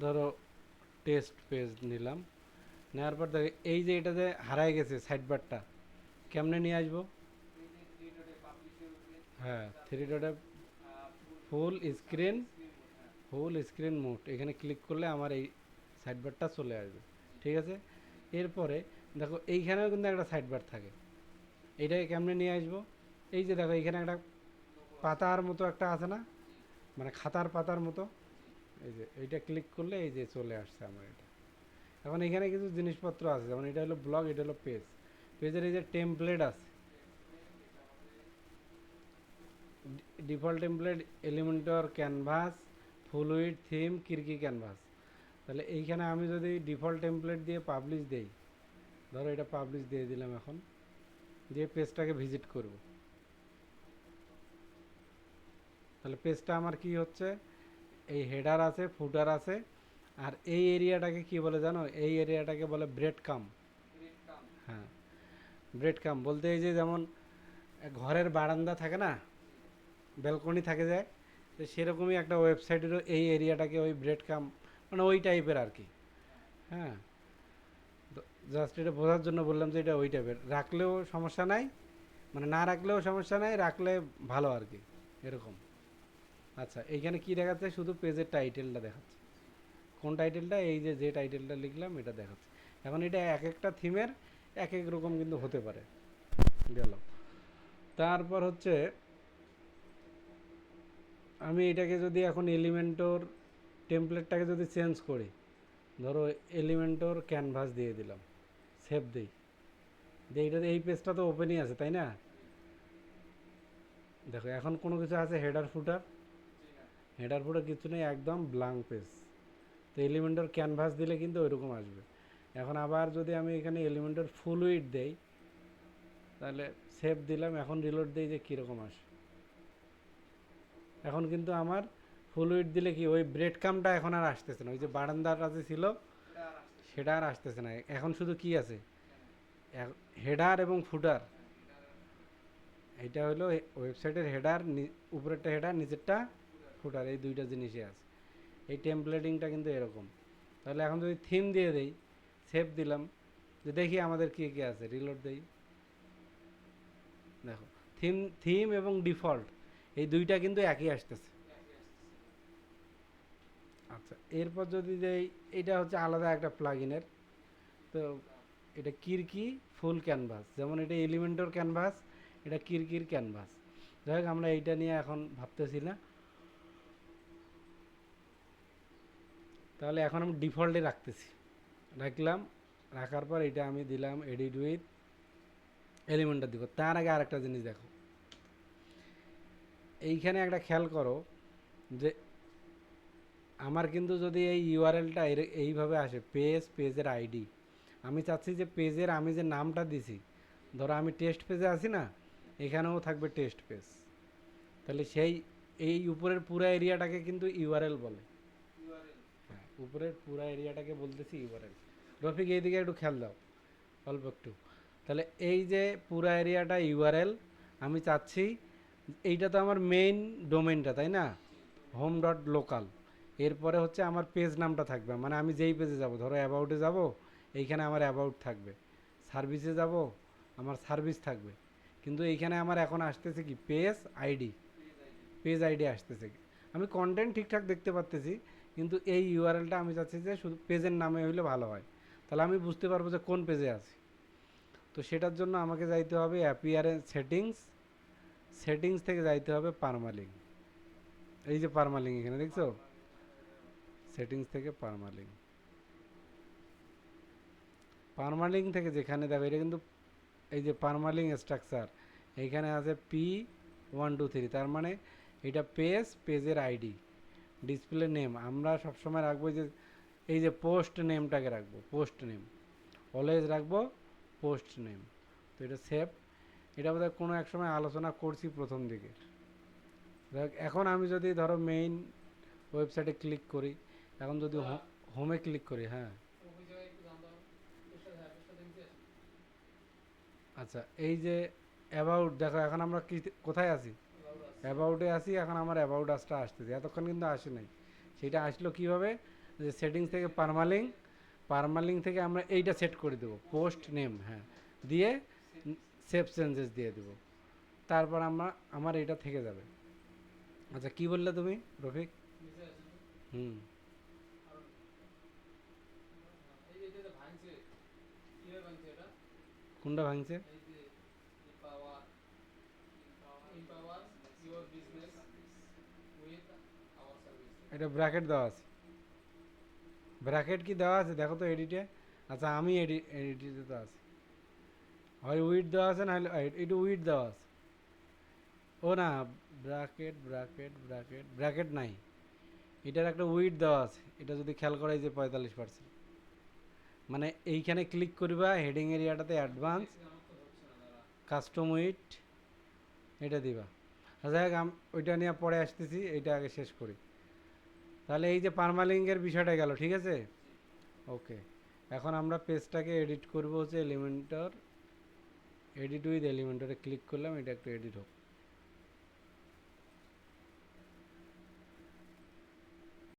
ধরো test page নিলাম, নেওয়ার পর দেখো এই যে এটা যে হারায় গেছে সাইড বারটা, কেমনে নিয়ে আসবো? হ্যাঁ, থ্রি ডটে full screen, full screen mode এখানে ক্লিক করলে আমার এই সাইড বারটা চলে আসবে। ঠিক আছে, এরপরে দেখো এইখানেও কিন্তু একটা সাইড বার থাকে, এইটাকে কেমনে নিয়ে আসবো? এই যে দেখো এখানে একটা পাতার মতো একটা আছে না, মানে খাতার পাতার মতো, এই যে এইটা ক্লিক করলে এই যে চলে আসছে আমার এটা। এখন এখানে কিছু জিনিসপত্র আছে, যেমন এটা হলো ব্লগ, এটা হলো পেজ, পেজের এই যে টেমপ্লেট আছে, ডিফল্ট টেমপ্লেট, এলিমেন্টর, ক্যানভাস, ফুল উইড, থিম, কিরকি ক্যানভাস। তাহলে এইখানে আমি যদি ডিফল্ট টেমপ্লেট দিয়ে পাবলিশ দেই, ধরো এটা পাবলিশ দিয়ে দিলাম, এখন দিয়ে পেজটাকে ভিজিট করব, তাহলে পেজটা আমার কি হচ্ছে, এই হেডার আছে, ফুটার আছে, আর এই এরিয়াটাকে কি বলে জানো? এই এরিয়াটাকে বলে ব্রেড কাম। হ্যাঁ, ব্রেড কাম বলতে এই যে যেমন ঘরের বারান্দা থাকে না, ব্যালকনি থাকে যায়, তো সেরকমই একটা ওয়েবসাইটেরও এই এরিয়াটাকে ওই ব্রেড কাম, মানে ওই টাইপের আর কি। হ্যাঁ, তো জাস্ট এটা বোঝার জন্য বললাম যে এটা ওই টাইপের, রাখলেও সমস্যা নাই, মানে না রাখলেও সমস্যা নাই, রাখলে ভালো আর কি, এরকম। আচ্ছা, এইখানে কি দেখাচ্ছে? শুধু পেজের টাইটেলটা দেখাচ্ছে। কোন টাইটেলটা? এই যে যে টাইটেলটা লিখলাম এটা দেখাচ্ছে। এখন এটা এক একটা থিমের এক এক রকম কিন্তু হতে পারে। গেল, তারপর হচ্ছে আমি এটাকে যদি এখন এলিমেন্টর টেমপ্লেটটাকে যদি চেঞ্জ করি, ধরো এলিমেন্টর ক্যানভাস দিয়ে দিলাম, সেভ দিই, দিয়ে এটা এই পেজটা তো ওপেনই আছে তাই না? দেখো এখন কোনো কিছু আছে হেডার ফুটার? হেডার ফুটার কিছু নেই, একদম ব্ল্যাঙ্ক পেজ। তো এলিমেন্টর ক্যানভাস দিলে কিন্তু ওইরকম আসবে। এখন আবার যদি আমি এখানে এলিমেন্টর ফুল উইড দেই, তাহলে সেভ দিলাম, এখন রিলোড দিই যে কীরকম আসে। এখন কিন্তু আমার ফুল উইড দিলে কি ওই ব্রেড কামটা এখন আর আসতেছে না, ওই যে বারান্দার কাছে ছিল সেটা আর আসতেছে না, এখন শুধু কি আছে, হেডার এবং ফুটার। এটা হলো ওয়েবসাইটের হেডার, উপরেরটা হেডার, নিচেরটা ফুটার, এই দুইটা জিনিসই আছে। এই টেমপ্লেটিংটা কিন্তু এরকম। তাহলে এখন যদি থিম দিয়ে দেই, সেভ দিলাম, যে দেখি আমাদের কী কী আছে, রিলোড দেই, দেখো থিম, থিম এবং ডিফল্ট এই দুইটা কিন্তু একই আসতেছে। আচ্ছা, এরপর যদি দেই, এটা হচ্ছে আলাদা একটা প্লাগইনের, তো এটা কিরকি ফুল ক্যানভাস, যেমন এটা এলিমেন্টর ক্যানভাস, এটা কিরকির ক্যানভাস। যাই হোক, আমরা এইটা নিয়ে এখন ভাবতেছি না। তাহলে এখন আমি ডিফল্টে রাখতেছি, রাখলাম, রাখার পর এটা আমি দিলাম এডিট উইথ এলিমেন্টার দিব। তার আগে আরেকটা জিনিস দেখো, এইখানে একটা খেয়াল করো যে আমার কিন্তু যদি এই ইউআরএলটা এইভাবে আসে, পেজ, পেজের আইডি, আমি চাচ্ছি যে পেজের আমি যে নামটা দিছি, ধরো আমি টেস্ট পেজে আছি না, এখানেও থাকবে টেস্ট পেজ, তাহলে সেই এই উপরের পুরা এরিয়াটাকে কিন্তু ইউআরএল বলে। হ্যাঁ, উপরের পুরা এরিয়াটাকে বলতেছি ইউআরএল। রফিক এইদিকে একটু খেয়াল দাও, অল্প একটু। তাহলে এই যে পুরা এরিয়াটা ইউআরএল, আমি চাচ্ছি, এইটা তো আমার মেইন ডোমেনটা তাই না, হোম ডট লোকাল, এরপরে হচ্ছে আমার পেজ নামটা থাকবে, মানে আমি যেই পেজে যাব, ধরো অ্যাবাউটে যাব, এইখানে আমার অ্যাবাউট থাকবে, সার্ভিসে যাব, আমার সার্ভিস থাকবে, কিন্তু এইখানে আমার এখন আসতেছে কি পেজ আইডি, পেজ আইডি আসতেছে। আমি কন্টেন্ট ঠিকঠাক দেখতে পারতেছি, কিন্তু এই ইউআরএলটা আমি চাচ্ছি যে শুধু পেজের নামে হইলে ভালো হয়, তাহলে আমি বুঝতে পারবো যে কোন পেজে আছি। তো সেটার জন্য আমাকে যাইতে হবে অ্যাপিয়ারেন্স সেটিংস, সেটিংস থেকে যাইতে হবে পারমালিঙ্ক, এই যে পারমালিঙ্ক এখানে দেখছো, সেটিংস থেকে পারমালিঙ্ক, পারমালিঙ্ক থেকে যেখানে দেখো এটা কিন্তু এই যে পারমালিঙ্ক স্ট্রাকচার, এইখানে আছে P123, তার মানে এটা পেজ, পেজের আইডি, ডিসপ্লে নেম আমরা সবসময় রাখবো যে এই যে পোস্ট নেমটাকে রাখবো, পোস্ট নেম অলওয়েজ রাখবো, পোস্ট নেম। তো এটা সেভ, এটা বোধহয় কোনো এক সময় আলোচনা করছি প্রথম দিকে। দেখ এখন আমি যদি ধরো মেইন ওয়েবসাইটে ক্লিক করি, এখন যদি হোমে ক্লিক করি, হ্যাঁ আচ্ছা, এই যে অ্যাবাউট দেখো, এখন আমরা কি কোথায় আছি, অ্যাবাউটে আছি, এখন আমার অ্যাবাউট আসটা আসতেছে, এতক্ষণ কিন্তু আসে নাই। সেটা আসলো কীভাবে, যে সেটিংস থেকে পারমালিঙ্ক থেকে আমরা এইটা সেট করে দেবো পোস্ট নেম, হ্যাঁ, দিয়ে সেভ চেঞ্জেস দিয়ে দেবো। তারপর আমার এটা থেকে যাবে। আচ্ছা কি বললে তুমি রফিক? হুম, কোনটা ভাঙছে? এটা ব্র্যাকেট দেওয়া আছে, ব্র্যাকেট কি দেওয়া আছে দেখো তো এডিটে। আচ্ছা আমি এডিটে তো আছে, হয় উইড দেওয়া আছে, নাহলে এটা উইড দেওয়া আছে। ও না, ব্র্যাকেট নাই, এটার একটা উইড দেওয়া আছে। এটা যদি খেয়াল করাই যে 45%, মানে এইখানে ক্লিক করবা হেডিং এরিয়াটাতে অ্যাডভান্স কাস্টম উইড এটা দিবা। আচ্ছা ওইটা নিয়ে পরে আসতেছি, এইটা আগে শেষ করি। তাহলে এই যে পারমালিঙ্কের বিষয়টা গেল, ঠিক আছে, ওকে। এখন আমরা পেজটাকে এডিট করব হচ্ছে এলিমেন্টর, এডিট উইথ এলিমেন্টরে ক্লিক করলাম, এটা একটু এডিট হোক।